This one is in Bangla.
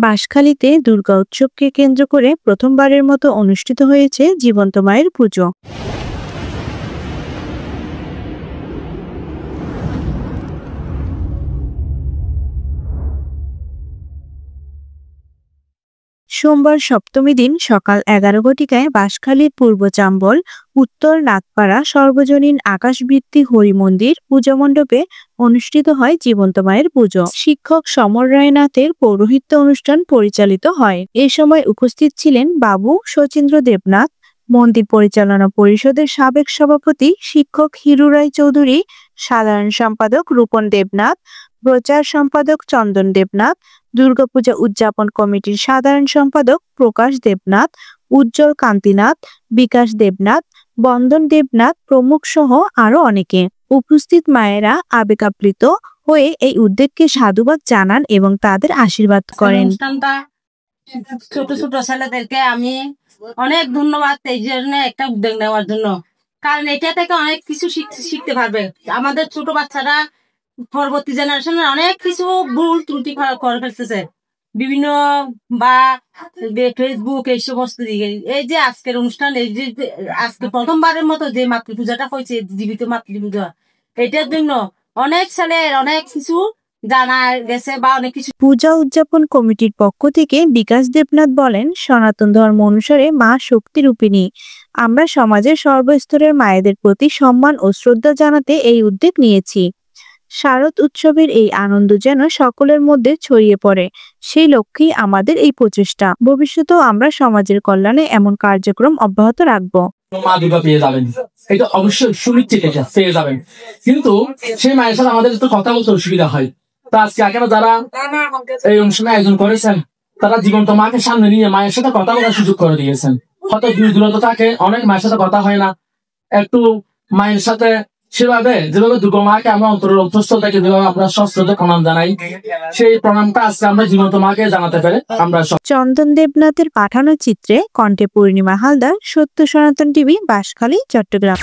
বাঁশখালীতে দুর্গা উৎসবকে কেন্দ্র করে প্রথমবারের মতো অনুষ্ঠিত হয়েছে জীবন্ত মায়ের পুজো। সোমবার সপ্তমী দিন সকাল 11 ঘটিকায় বাঁশখালীর পূর্ব চাম্বল, উত্তর নাগপাড়া সর্বজনীন আকাশবৃত্তি হরি মন্দির পূজা মণ্ডপে অনুষ্ঠিত হয় জীবন্ত মায়ের পুজো। শিক্ষক সমর রায়নাথের পৌরোহিত্য অনুষ্ঠান পরিচালিত হয়। এ সময় উপস্থিত ছিলেন বাবু শচীন্দ্র দেবনাথ, মন্দির পরিচালনা পরিষদের সাবেক সভাপতি শিক্ষক হিরু রায় চৌধুরী, সাধারণ সম্পাদক রূপন দেবনাথ, প্রচার সম্পাদক চন্দন দেবনাথ, দুর্গাপূজা উদযাপন কমিটির সাধারণ সম্পাদক প্রকাশ দেবনাথ, উজ্জ্বল কান্তিনাথ, বিকাশ দেবনাথ, বন্দন দেবনাথ প্রমুখ সহ আরো অনেকে। উপস্থিত মায়েরা আবেগাপ্লিত হয়ে এই উদ্যোগকে সাধুবাদ জানান এবং তাদের আশীর্বাদ করেন। ছোট ছোট ছেলেদেরকে আমি অনেক ধন্যবাদ এই জন্য একটা উদ্যোগ নেওয়ার জন্য, কারণ এটা থেকে অনেক কিছু শিখতে পারবে। আমাদের ছোট বাচ্চারা পরবর্তী জেনারেশনের অনেক কিছু ভুল ত্রুটি করে ফেলতেছে বিভিন্ন বা ফেসবুক এই সমস্ত দিকে। এই যে আজকের অনুষ্ঠান, এই যে আজকে প্রথমবারের মতো যে মাতৃপূজাটা হয়েছে, জীবিত মাতৃপূজা, এটার জন্য অনেক ছেলের অনেক কিছু জানা গেছে বা অনেক কিছু। পূজা উদযাপন কমিটির পক্ষ থেকে বিকাশ দেবনাথ বলেন, সনাতন ধর্ম অনুসারে মা শক্তি রূপিণী। আমরা সমাজের সর্বস্তরের মায়েদের প্রতি সম্মান ও শ্রদ্ধা জানাতে এই উদ্যোগ নিয়েছি। শারদ উৎসবের এই আনন্দ যেন সকলের মধ্যে ছড়িয়ে পড়ে, সেই লক্ষ্যেই আমাদের এই প্রচেষ্টা। ভবিষ্যতেও আমরা সমাজের কল্যাণে এমন কার্যক্রম অব্যাহত রাখব। মা দুর্গা পেয়ে যাবেন, এটা অবশ্যই সুনিশ্চিত, এটা পেয়ে যাবেন, কিন্তু সেই মায়ের সাথে আমাদের একটু কথা বলতে অসুবিধা হয়। তা আজকে এখানে যারা এই অনুষ্ঠানে আয়োজন করেছেন, তারা জীবন্ত মাকে সামনে নিয়ে মায়ের সাথে কথা বলার সুযোগ করে দিয়েছেন। হয়তো দূর দূরত্ব থাকে, অনেক মায়ের সাথে কথা হয় না, একটু মায়ের সাথে সেভাবে যেভাবে দুর্গা মাকে আমরা অন্তরের অন্তঃস্থল থেকে যেভাবে আমরা সশ্রদ্ধ প্রণাম জানাই, সেই প্রণামটা আজকে আমরা জীবন্ত মাকে জানাতে পেরে আমরা। চন্দন দেবনাথের পাঠানো চিত্রে কণ্ঠে পূর্ণিমা হালদার, সত্য সনাতন টিভি, বাঁশখালী, চট্টগ্রাম।